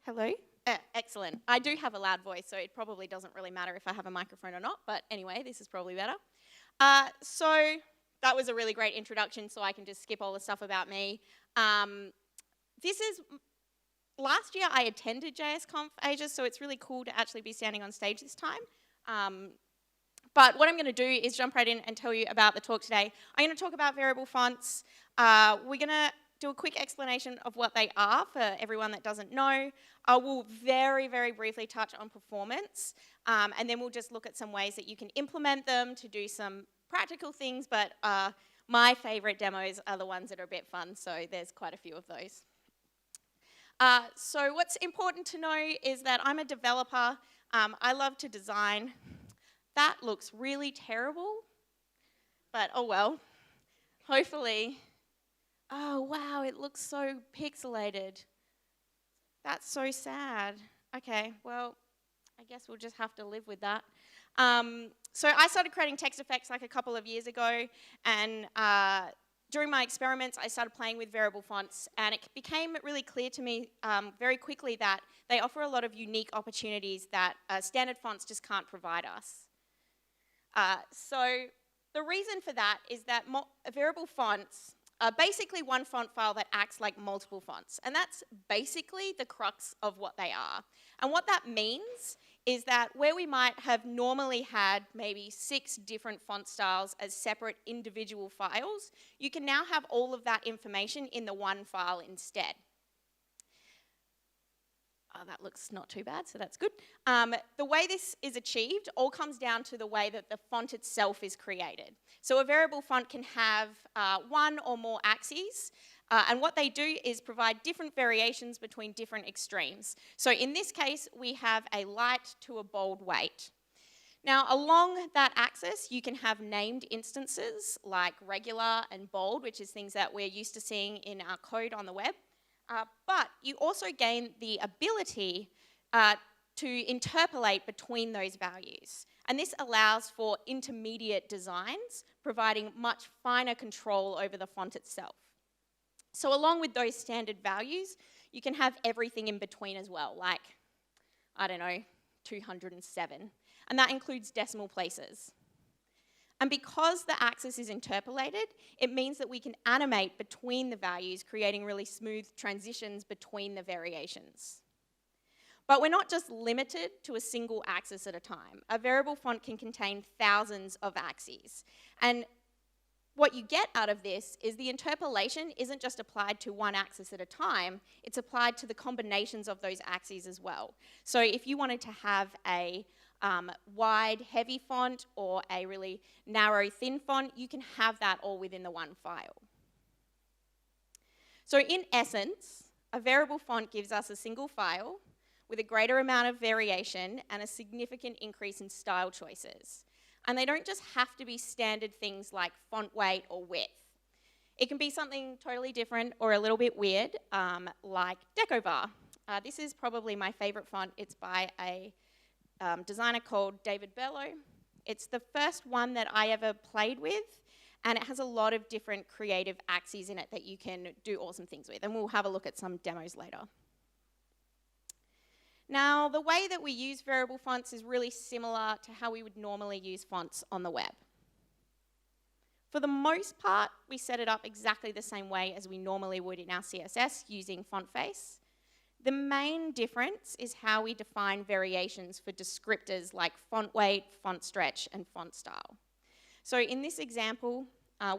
Hello? Excellent. I do have a loud voice, so it probably doesn't really matter if I have a microphone or not, but anyway, this is probably better. So that was a really great introduction, so I can just skip all the stuff about me. Last year I attended JSConf.Asia, so it's really cool to actually be standing on stage this time. But what I'm going to do is jump right in and tell you about the talk today. I'm going to talk about variable fonts. We're going to do a quick explanation of what they are for everyone that doesn't know. I will very, very briefly touch on performance, and then we'll just look at some ways that you can implement them to do some practical things, but my favorite demos are the ones that are a bit fun, so there's quite a few of those. So what's important to know is that I'm a developer. I love to design. That looks really terrible, but oh well. Hopefully, oh wow, it looks so pixelated. That's so sad. Okay, well, I guess we'll just have to live with that. So I started creating text effects like a couple of years ago, and during my experiments, I started playing with variable fonts, and it became really clear to me very quickly that they offer a lot of unique opportunities that standard fonts just can't provide us. So the reason for that is that variable fonts are basically one font file that acts like multiple fonts, and that's basically the crux of what they are. And what that means is that where we might have normally had maybe 6 different font styles as separate individual files, you can now have all of that information in the one file instead. Oh, that looks not too bad, so that's good. The way this is achieved all comes down to the way that the font itself is created. So a variable font can have one or more axes, and what they do is provide different variations between different extremes. So in this case, we have a light to a bold weight. Now, along that axis, you can have named instances like regular and bold, which is things that we're used to seeing in our code on the web. But you also gain the ability to interpolate between those values. And this allows for intermediate designs, providing much finer control over the font itself. So along with those standard values, you can have everything in between as well, like, I don't know, 207. And that includes decimal places. And because the axis is interpolated, it means that we can animate between the values, creating really smooth transitions between the variations. But we're not just limited to a single axis at a time. A variable font can contain thousands of axes. And what you get out of this is the interpolation isn't just applied to one axis at a time, it's applied to the combinations of those axes as well. So if you wanted to have a wide, heavy font or a really narrow, thin font, you can have that all within the one file. So in essence, a variable font gives us a single file with a greater amount of variation and a significant increase in style choices. And they don't just have to be standard things like font weight or width. It can be something totally different or a little bit weird, like Decovar. This is probably my favorite font. It's by a designer called David Bellow. It's the first one that I ever played with, and it has a lot of different creative axes in it that you can do awesome things with, and we'll have a look at some demos later. Now, the way that we use variable fonts is really similar to how we would normally use fonts on the web. For the most part, we set it up exactly the same way as we normally would in our CSS using font face. The main difference is how we define variations for descriptors like font weight, font stretch, and font style. So in this example,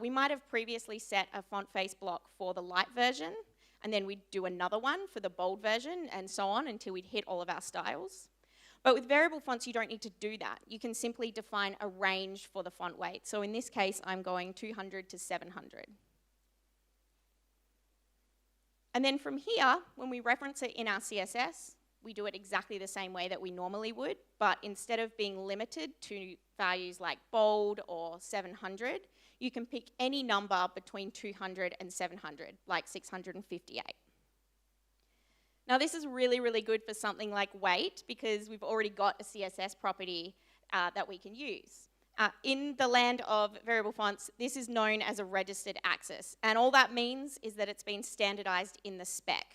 we might have previously set a font face block for the light version, and then we'd do another one for the bold version, and so on until we'd hit all of our styles. But with variable fonts, you don't need to do that. You can simply define a range for the font weight. So in this case, I'm going 200 to 700. And then from here, when we reference it in our CSS, we do it exactly the same way that we normally would, but instead of being limited to values like bold or 700, you can pick any number between 200 and 700, like 658. Now this is really, really good for something like weight because we've already got a CSS property that we can use. In the land of variable fonts, this is known as a registered axis, and all that means is that it's been standardized in the spec.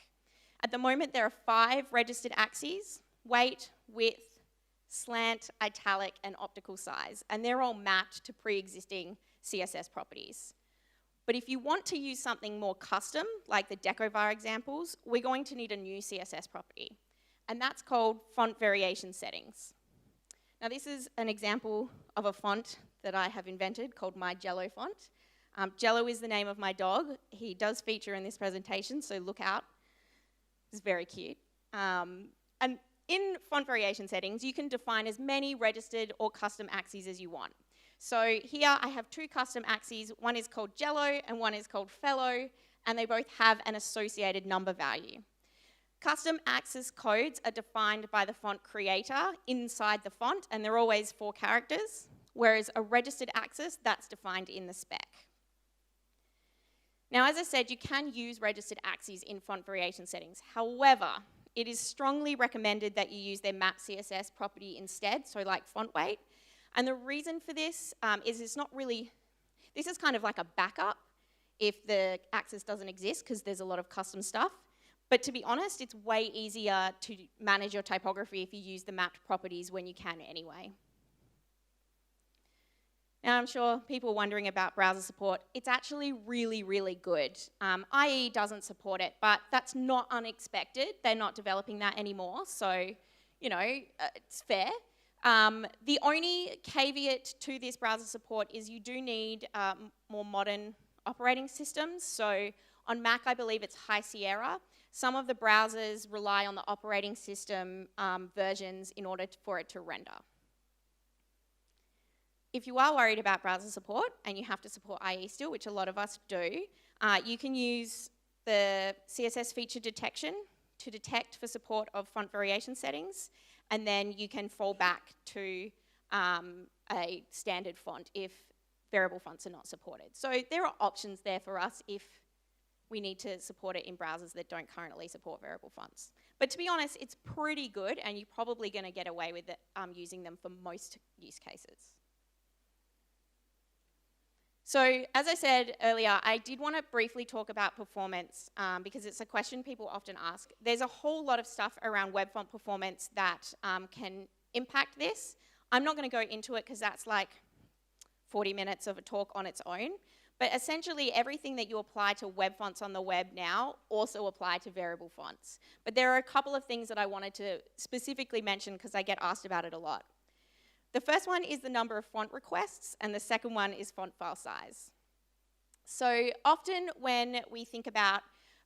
At the moment, there are 5 registered axes: weight, width, slant, italic, and optical size, and they're all mapped to pre-existing CSS properties. But if you want to use something more custom, like the decovar examples, we're going to need a new CSS property, and that's called font variation settings. Now, this is an example of a font that I have invented called my Jello font. Jello is the name of my dog. He does feature in this presentation, so look out. It's very cute. And in font variation settings, you can define as many registered or custom axes as you want. So here I have 2 custom axes. One is called Jello and one is called Fellow, and they both have an associated number value. Custom axis codes are defined by the font creator inside the font, and they're always 4 characters, whereas a registered axis, that's defined in the spec. Now, as I said, you can use registered axes in font variation settings. However, it is strongly recommended that you use their map CSS property instead, so like font weight. And the reason for this is it's not really, this is kind of like a backup if the axis doesn't exist, because there's a lot of custom stuff. But to be honest, it's way easier to manage your typography if you use the mapped properties when you can anyway. Now, I'm sure people are wondering about browser support. It's actually really, really good. IE doesn't support it, but that's not unexpected. They're not developing that anymore, so, you know, it's fair. The only caveat to this browser support is you do need more modern operating systems. So on Mac, I believe it's High Sierra. Some of the browsers rely on the operating system versions in order for it to render. If you are worried about browser support and you have to support IE still, which a lot of us do, you can use the CSS feature detection to detect for support of font variation settings, and then you can fall back to a standard font if variable fonts are not supported. So there are options there for us if we need to support it in browsers that don't currently support variable fonts. But to be honest, it's pretty good, and you're probably going to get away with it using them for most use cases. So as I said earlier, I did want to briefly talk about performance because it's a question people often ask. There's a whole lot of stuff around web font performance that can impact this. I'm not going to go into it because that's like 40 minutes of a talk on its own. But essentially, everything that you apply to web fonts on the web now also apply to variable fonts. But there are a couple of things that I wanted to specifically mention because I get asked about it a lot. The first one is the number of font requests, and the second one is font file size. So often when we think about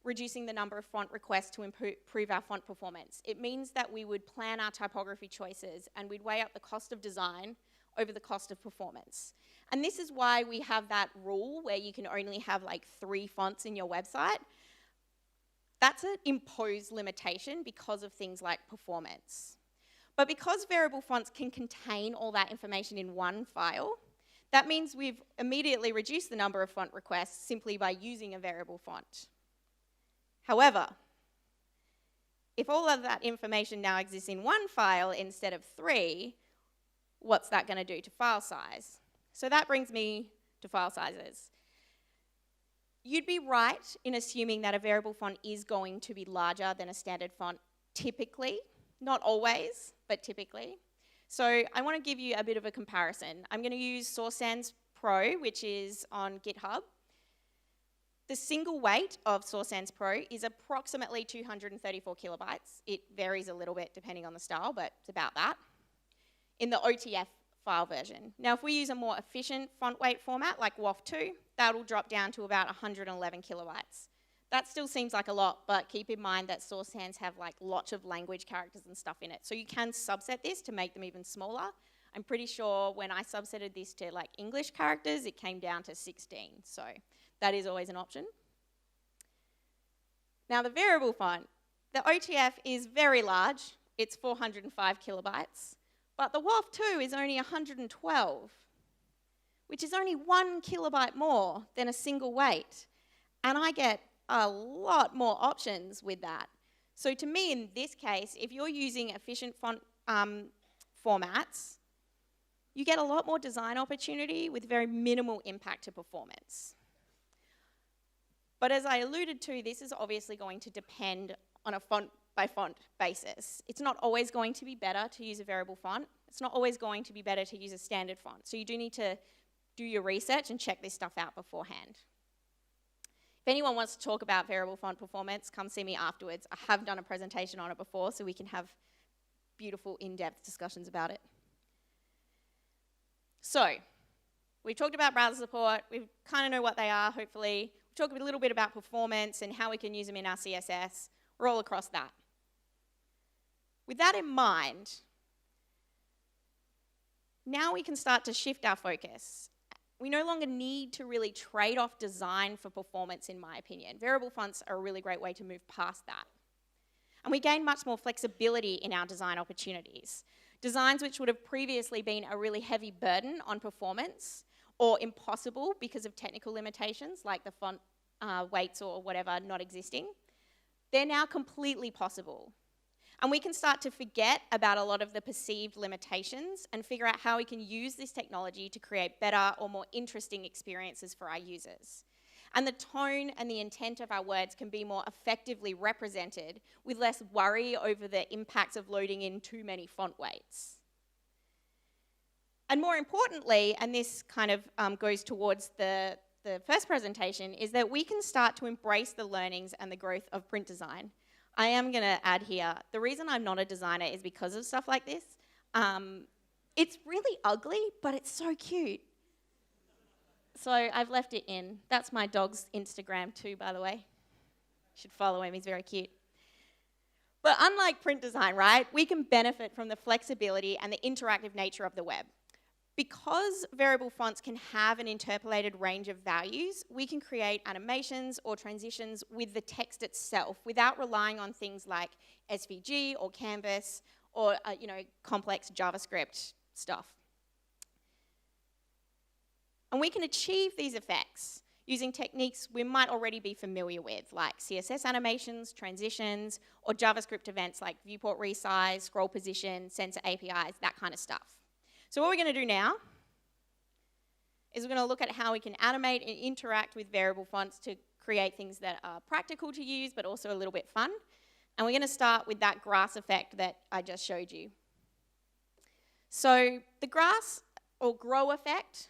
reducing the number of font requests to improve our font performance, it means that we would plan our typography choices and we'd weigh up the cost of design over the cost of performance. And this is why we have that rule where you can only have like 3 fonts in your website. That's an imposed limitation because of things like performance. But because variable fonts can contain all that information in one file, that means we've immediately reduced the number of font requests simply by using a variable font. However, if all of that information now exists in one file instead of 3, what's that going to do to file size? So that brings me to file sizes. You'd be right in assuming that a variable font is going to be larger than a standard font typically. Not always, but typically. So I want to give you a bit of a comparison. I'm going to use Source Sans Pro, which is on GitHub. The single weight of Source Sans Pro is approximately 234 kilobytes. It varies a little bit depending on the style, but it's about that, in the OTF file version. Now, if we use a more efficient font weight format like WOF2, that'll drop down to about 111 kilobytes. That still seems like a lot, but keep in mind that Source Sans have like lots of language characters and stuff in it. So you can subset this to make them even smaller. I'm pretty sure when I subsetted this to like English characters, it came down to 16. So that is always an option. Now the variable font, the OTF is very large. It's 405 kilobytes, but the WOF2 is only 112, which is only 1 kilobyte more than a single weight. And I get a lot more options with that. So to me, in this case, if you're using efficient font formats, you get a lot more design opportunity with very minimal impact to performance. But as I alluded to, this is obviously going to depend on a font by font basis. It's not always going to be better to use a variable font. It's not always going to be better to use a standard font. So you do need to do your research and check this stuff out beforehand. If anyone wants to talk about variable font performance, come see me afterwards. I have done a presentation on it before, so we can have beautiful in-depth discussions about it. So, we've talked about browser support. We kind of know what they are, hopefully. We talked a little bit about performance and how we can use them in our CSS. We're all across that. With that in mind, now we can start to shift our focus. We no longer need to really trade off design for performance, in my opinion. Variable fonts are a really great way to move past that. And we gain much more flexibility in our design opportunities. Designs which would have previously been a really heavy burden on performance or impossible because of technical limitations like the font weights or whatever not existing, they're now completely possible. And we can start to forget about a lot of the perceived limitations and figure out how we can use this technology to create better or more interesting experiences for our users. And the tone and the intent of our words can be more effectively represented with less worry over the impacts of loading in too many font weights. And more importantly, and this kind of goes towards the first presentation, is that we can start to embrace the learnings and the growth of print design. I am going to add here, the reason I'm not a designer is because of stuff like this. It's really ugly, but it's so cute. So I've left it in. That's my dog's Instagram too, by the way. You should follow him, he's very cute. But unlike print design, right, we can benefit from the flexibility and the interactive nature of the web. Because variable fonts can have an interpolated range of values, we can create animations or transitions with the text itself without relying on things like SVG or Canvas or complex JavaScript stuff. And we can achieve these effects using techniques we might already be familiar with, like CSS animations, transitions, or JavaScript events like viewport resize, scroll position, sensor APIs, that kind of stuff. So what we're going to do now is we're going to look at how we can animate and interact with variable fonts to create things that are practical to use, but also a little bit fun. And we're going to start with that grass effect that I just showed you. So the grass or grow effect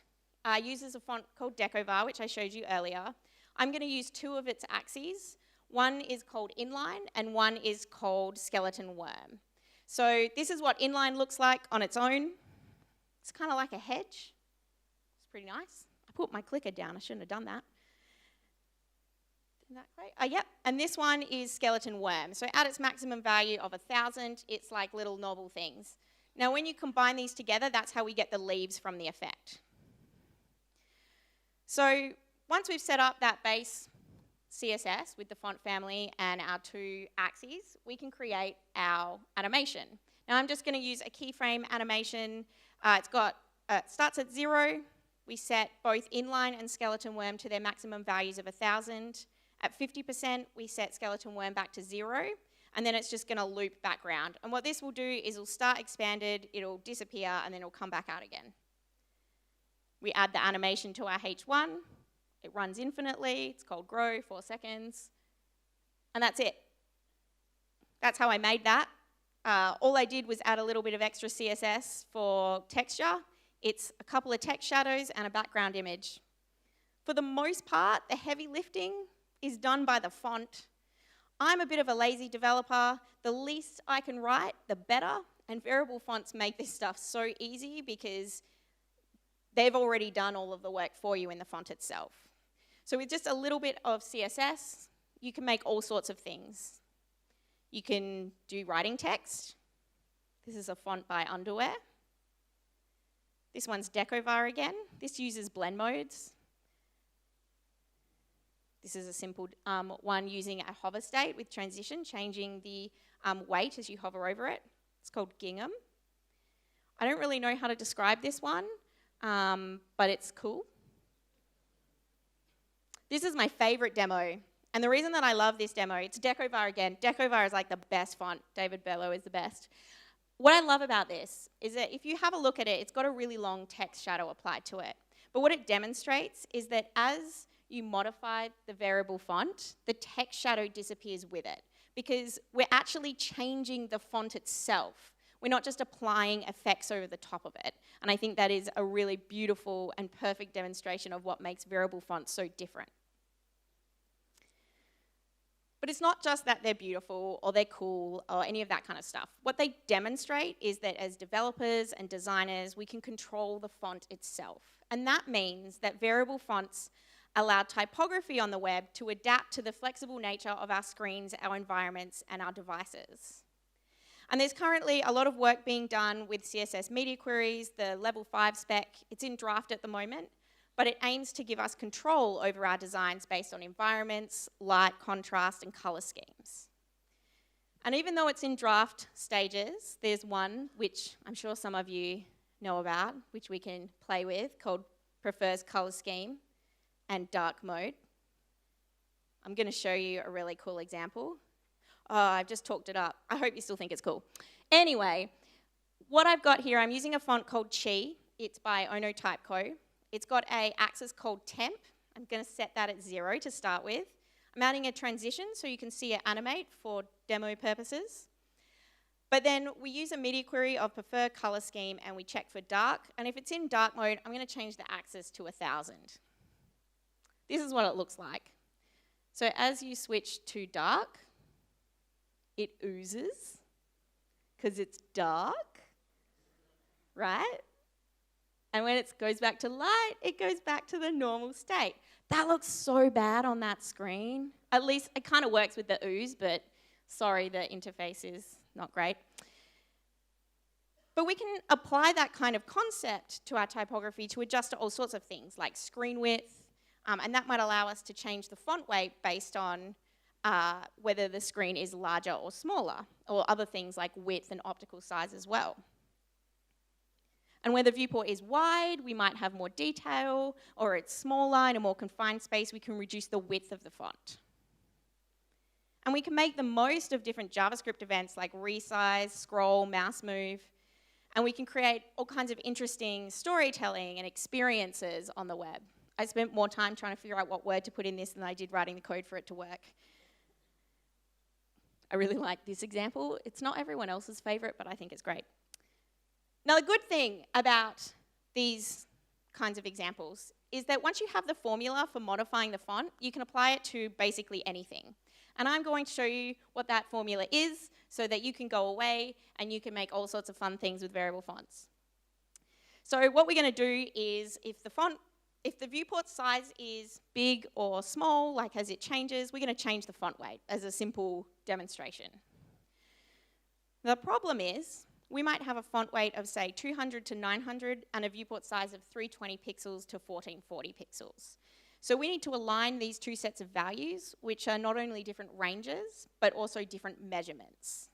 uses a font called Decovar, which I showed you earlier. I'm going to use two of its axes. One is called inline and one is called skeleton worm. So this is what inline looks like on its own. It's kind of like a hedge. It's pretty nice. I put my clicker down. I shouldn't have done that. Isn't that great? Yep. And this one is skeleton worm. So at its maximum value of 1,000, it's like little novel things. Now when you combine these together, that's how we get the leaves from the effect. So once we've set up that base CSS with the font family and our two axes, we can create our animation. Now I'm just going to use a keyframe animation. It starts at 0. We set both inline and skeleton worm to their maximum values of 1,000. At 50%, we set skeleton worm back to 0, and then it's just going to loop background. And what this will do is it'll start expanded, it'll disappear, and then it'll come back out again. We add the animation to our H1. It runs infinitely. It's called grow, 4 seconds. And that's it. That's how I made that. All I did was add a little bit of extra CSS for texture. It's a couple of text shadows and a background image. For the most part, the heavy lifting is done by the font. I'm a bit of a lazy developer. The least I can write, the better. And variable fonts make this stuff so easy because they've already done all of the work for you in the font itself. So with just a little bit of CSS, you can make all sorts of things. You can do writing text. This is a font by Underwear. This one's Decovar again. This uses blend modes. This is a simple one using a hover state with transition, changing the weight as you hover over it. It's called Gingham. I don't really know how to describe this one, but it's cool. This is my favorite demo. And the reason that I love this demo, it's Decovar again. Decovar is like the best font. David Bellow is the best. What I love about this is that if you have a look at it, it's got a really long text shadow applied to it. But what it demonstrates is that as you modify the variable font, the text shadow disappears with it. because we're actually changing the font itself. We're not just applying effects over the top of it. And I think that is a really beautiful and perfect demonstration of what makes variable fonts so different. But it's not just that they're beautiful or they're cool or any of that kind of stuff. What they demonstrate is that as developers and designers, we can control the font itself. And that means that variable fonts allow typography on the web to adapt to the flexible nature of our screens, our environments, and our devices. And there's currently a lot of work being done with CSS media queries, the level 5 spec. It's in draft at the moment, but it aims to give us control over our designs based on environments, light, contrast, and color schemes. And even though it's in draft stages, there's one which I'm sure some of you know about, which we can play with, called Prefers Color Scheme and Dark Mode. I'm going to show you a really cool example. Oh, I've just talked it up. I hope you still think it's cool. Anyway, what I've got here, I'm using a font called Chi. It's by Ono Typeco. It's got an axis called temp. I'm going to set that at 0 to start with. I'm adding a transition so you can see it animate for demo purposes. But then we use a media query of prefer color scheme and we check for dark. And if it's in dark mode, I'm going to change the axis to 1000. This is what it looks like. So as you switch to dark, it oozes because it's dark, right? And when it goes back to light, it goes back to the normal state. That looks so bad on that screen. At least it kind of works with the ooze, but sorry, the interface is not great. But we can apply that kind of concept to our typography to adjust to all sorts of things like screen width, and that might allow us to change the font weight based on whether the screen is larger or smaller, or other things like width and optical size as well. And where the viewport is wide, we might have more detail, or it's smaller in a more confined space, we can reduce the width of the font. And we can make the most of different JavaScript events like resize, scroll, mouse move, and we can create all kinds of interesting storytelling and experiences on the web. I spent more time trying to figure out what word to put in this than I did writing the code for it to work. I really like this example. It's not everyone else's favorite, but I think it's great. Now, the good thing about these kinds of examples is that once you have the formula for modifying the font, you can apply it to basically anything. And I'm going to show you what that formula is so that you can go away and you can make all sorts of fun things with variable fonts. So what we're going to do is if the viewport size is big or small, like as it changes, we're going to change the font weight as a simple demonstration. The problem is we might have a font weight of, say, 200 to 900 and a viewport size of 320 pixels to 1440 pixels. So we need to align these two sets of values, which are not only different ranges, but also different measurements.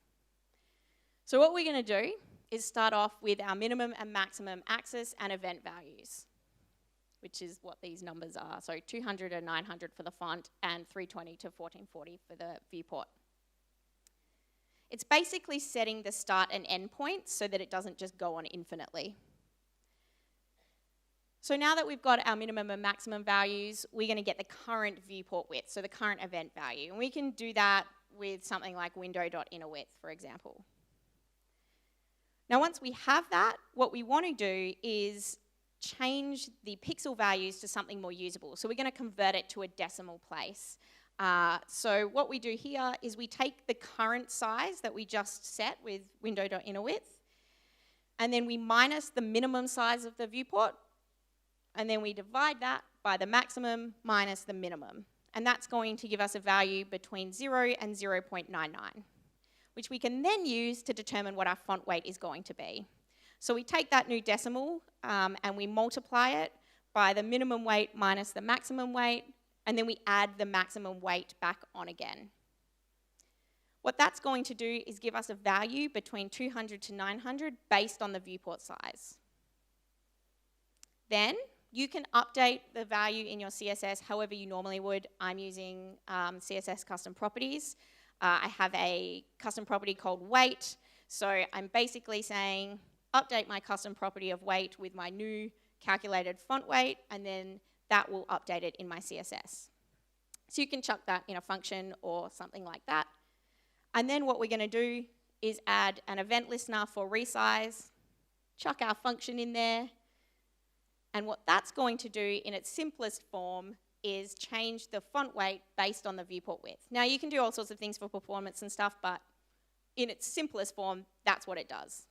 So what we're going to do is start off with our minimum and maximum axis and event values, which is what these numbers are. So 200 and 900 for the font and 320 to 1440 for the viewport. It's basically setting the start and end points so that it doesn't just go on infinitely. So now that we've got our minimum and maximum values, we're going to get the current viewport width, so the current event value. And we can do that with something like window.innerWidth, for example. Now, once we have that, what we want to do is change the pixel values to something more usable. So we're going to convert it to a decimal place. So what we do here is we take the current size that we just set with window.innerWidth, and then we minus the minimum size of the viewport, and then we divide that by the maximum minus the minimum. And that's going to give us a value between 0 and 0.99, which we can then use to determine what our font weight is going to be. So we take that new decimal and we multiply it by the minimum weight minus the maximum weight, and then we add the maximum weight back on again. What that's going to do is give us a value between 200 to 900 based on the viewport size. Then you can update the value in your CSS however you normally would. I'm using CSS custom properties. I have a custom property called weight. So I'm basically saying update my custom property of weight with my new calculated font weight, and then that will update it in my CSS. So you can chuck that in a function or something like that. And then what we're going to do is add an event listener for resize, chuck our function in there, and what that's going to do in its simplest form is change the font weight based on the viewport width. Now you can do all sorts of things for performance and stuff, but in its simplest form, that's what it does.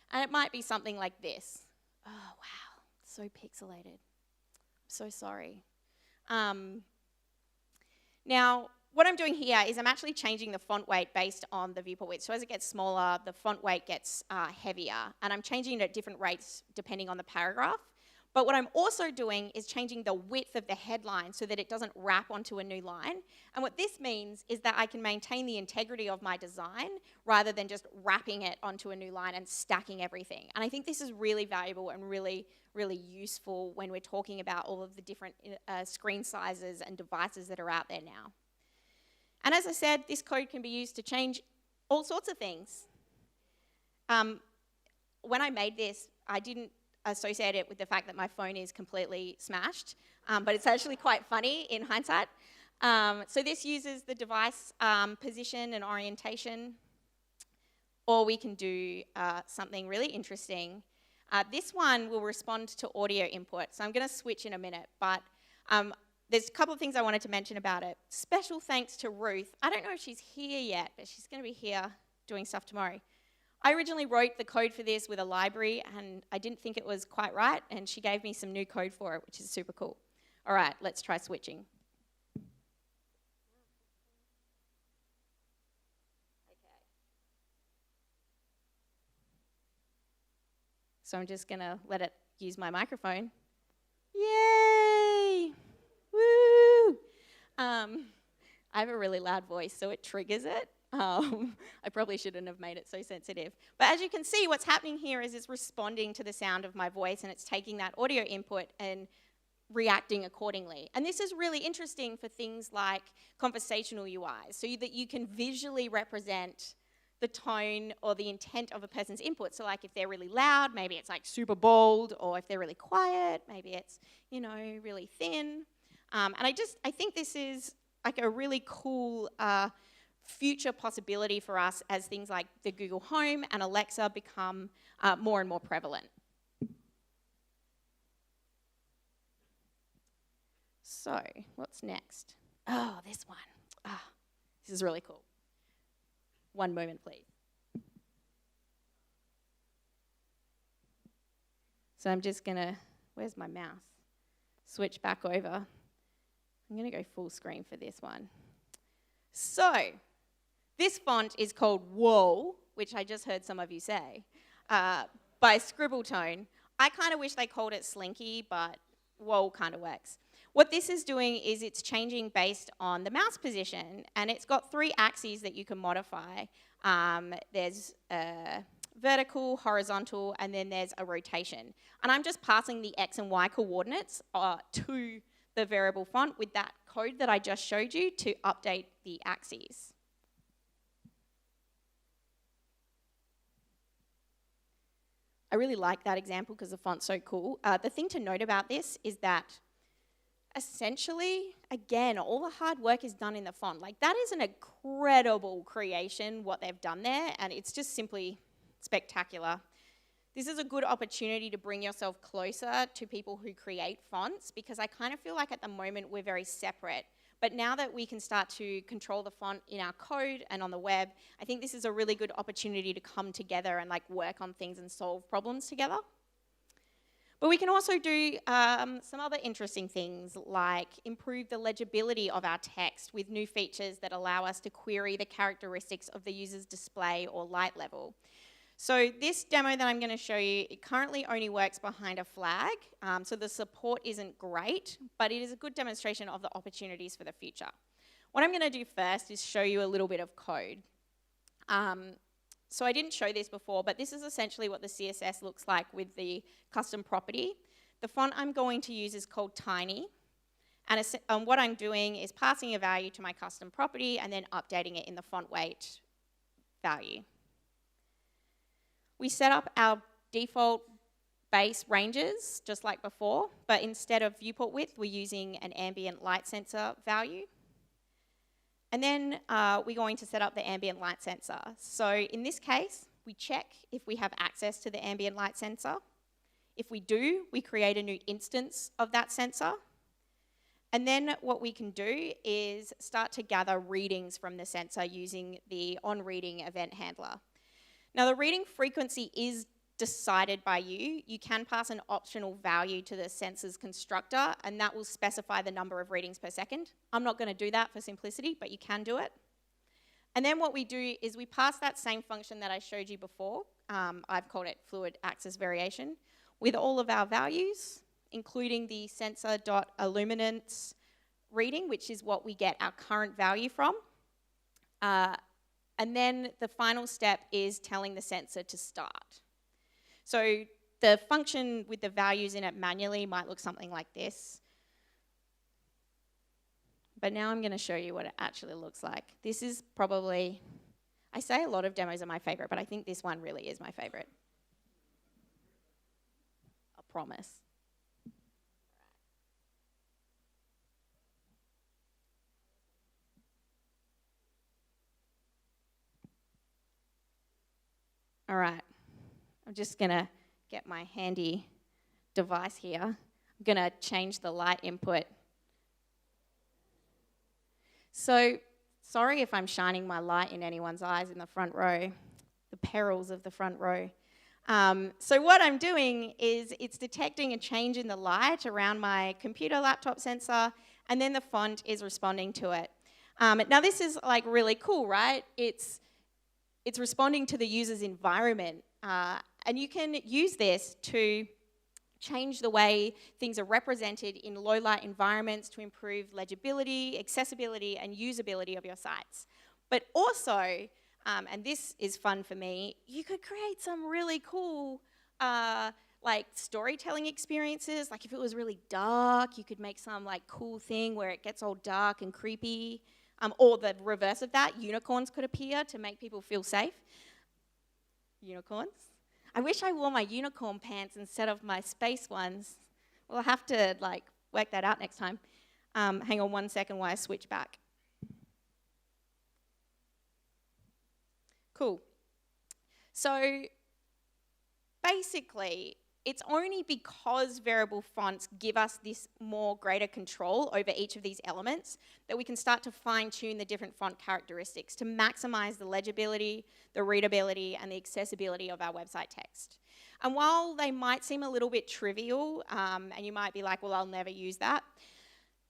And it might be something like this. Oh, wow, so pixelated. I'm so sorry. Now, what I'm doing here is I'm actually changing the font weight based on the viewport width. So as it gets smaller, the font weight gets heavier, and I'm changing it at different rates depending on the paragraph. But what I'm also doing is changing the width of the headline so that it doesn't wrap onto a new line. And what this means is that I can maintain the integrity of my design rather than just wrapping it onto a new line and stacking everything. And I think this is really valuable and really, really useful when we're talking about all of the different screen sizes and devices that are out there now. And as I said, this code can be used to change all sorts of things. When I made this, I didn't associate it with the fact that my phone is completely smashed, but it's actually quite funny in hindsight. So this uses the device position and orientation, or we can do something really interesting. This one will respond to audio input, so I'm going to switch in a minute, but there's a couple of things I wanted to mention about it. Special thanks to Ruth. I don't know if she's here yet, but she's going to be here doing stuff tomorrow. I originally wrote the code for this with a library, and I didn't think it was quite right, and she gave me some new code for it, which is super cool. All right, let's try switching. Okay. So I'm just going to let it use my microphone. Yay! Woo! I have a really loud voice, so it triggers it. I probably shouldn't have made it so sensitive. But as you can see, what's happening here is it's responding to the sound of my voice, and it's taking that audio input and reacting accordingly. And this is really interesting for things like conversational UIs, so that you can visually represent the tone or the intent of a person's input. So like if they're really loud, maybe it's like super bold, or if they're really quiet, maybe it's, you know, really thin. And I think this is like a really cool future possibility for us as things like the Google Home and Alexa become more and more prevalent. So, what's next? Oh, this one. This is really cool. One moment, please. So I'm just gonna, where's my mouse? Switch back over. I'm gonna go full screen for this one. So, this font is called Whoa, which I just heard some of you say, by Scribbletone. I kind of wish they called it Slinky, but Whoa kind of works. What this is doing is it's changing based on the mouse position, and it's got 3 axes that you can modify. There's vertical, horizontal, and then there's a rotation. And I'm just passing the X and Y coordinates to the variable font with that code that I just showed you to update the axes. I really like that example because the font's so cool. The thing to note about this is that essentially, again, all the hard work is done in the font. Like, that is an incredible creation, what they've done there, and it's just simply spectacular. This is a good opportunity to bring yourself closer to people who create fonts, because I kind of feel like at the moment we're very separate. But now that we can start to control the font in our code and on the web, I think this is a really good opportunity to come together and like work on things and solve problems together. But we can also do some other interesting things, like improve the legibility of our text with new features that allow us to query the characteristics of the user's display or light level. So this demo that I'm going to show you, it currently only works behind a flag, so the support isn't great, but it is a good demonstration of the opportunities for the future. What I'm going to do first is show you a little bit of code. So I didn't show this before, but this is essentially what the CSS looks like with the custom property. The font I'm going to use is called Tiny, and what I'm doing is passing a value to my custom property and then updating it in the font weight value. We set up our default base ranges, just like before, but instead of viewport width, we're using an ambient light sensor value. And then we're going to set up the ambient light sensor. So in this case, we check if we have access to the ambient light sensor. If we do, we create a new instance of that sensor. And then what we can do is start to gather readings from the sensor using the onReading event handler. Now, the reading frequency is decided by you. You can pass an optional value to the sensor's constructor, and that will specify the number of readings per second. I'm not going to do that for simplicity, but you can do it. And then what we do is we pass that same function that I showed you before. I've called it fluid axis variation, with all of our values, including the sensor.illuminance reading, which is what we get our current value from. And then the final step is telling the sensor to start. So the function with the values in it manually might look something like this. But now I'm going to show you what it actually looks like. This is probably, I say a lot of demos are my favorite, but I think this one really is my favorite. I promise. All right, I'm just gonna get my handy device here. I'm gonna change the light input. So, sorry if I'm shining my light in anyone's eyes in the front row, the perils of the front row. So what I'm doing is it's detecting a change in the light around my computer laptop sensor, and then the font is responding to it. Now this is like really cool, right? It's responding to the user's environment, and you can use this to change the way things are represented in low light environments to improve legibility, accessibility, and usability of your sites. But also, and this is fun for me, you could create some really cool like storytelling experiences. Like if it was really dark, you could make some like cool thing where it gets all dark and creepy. Or the reverse of that, unicorns could appear to make people feel safe. Unicorns. I wish I wore my unicorn pants instead of my space ones. We'll have to like work that out next time. Hang on 1 second while I switch back. Cool. So basically, it's only because variable fonts give us this more greater control over each of these elements that we can start to fine-tune the different font characteristics to maximize the legibility, the readability, and the accessibility of our website text. And while they might seem a little bit trivial, and you might be like, well, I'll never use that,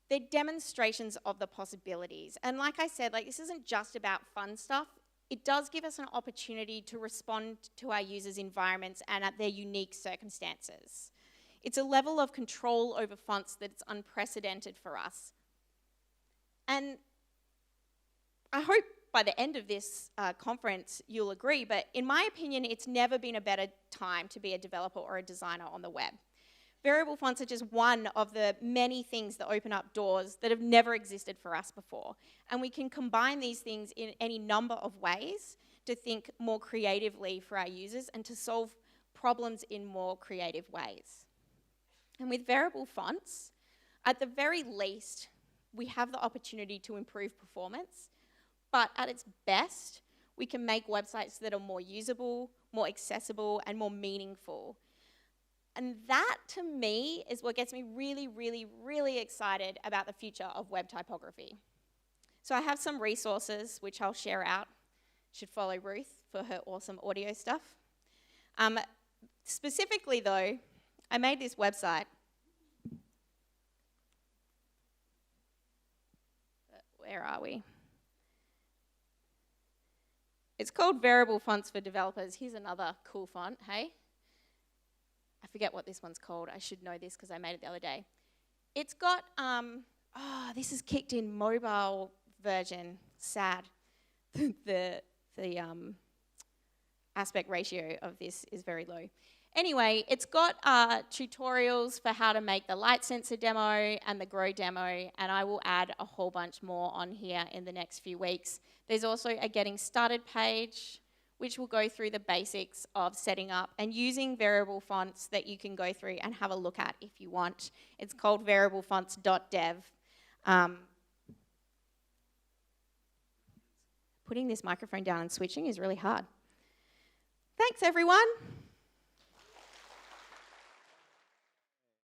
they're demonstrations of the possibilities. And like I said, like this isn't just about fun stuff. It does give us an opportunity to respond to our users' environments and at their unique circumstances. It's a level of control over fonts that's unprecedented for us. And I hope by the end of this conference you'll agree, but in my opinion, it's never been a better time to be a developer or a designer on the web. Variable fonts are just one of the many things that open up doors that have never existed for us before. And we can combine these things in any number of ways to think more creatively for our users and to solve problems in more creative ways. And with variable fonts, at the very least, we have the opportunity to improve performance, but at its best, we can make websites that are more usable, more accessible, and more meaningful. And that, to me, is what gets me really, really, really excited about the future of web typography. So I have some resources which I'll share out. Should follow Ruth for her awesome audio stuff. Specifically, though, I made this website. Where are we? It's called Variable Fonts for Developers. Here's another cool font, hey? I forget what this one's called. I should know this because I made it the other day. It's got, this is kicked in mobile version. Sad. the aspect ratio of this is very low. Anyway, it's got tutorials for how to make the light sensor demo and the grow demo, and I will add a whole bunch more on here in the next few weeks. There's also a getting started page, which will go through the basics of setting up and using variable fonts that you can go through and have a look at if you want. It's called variablefonts.dev. putting this microphone down and switching is really hard. Thanks, everyone.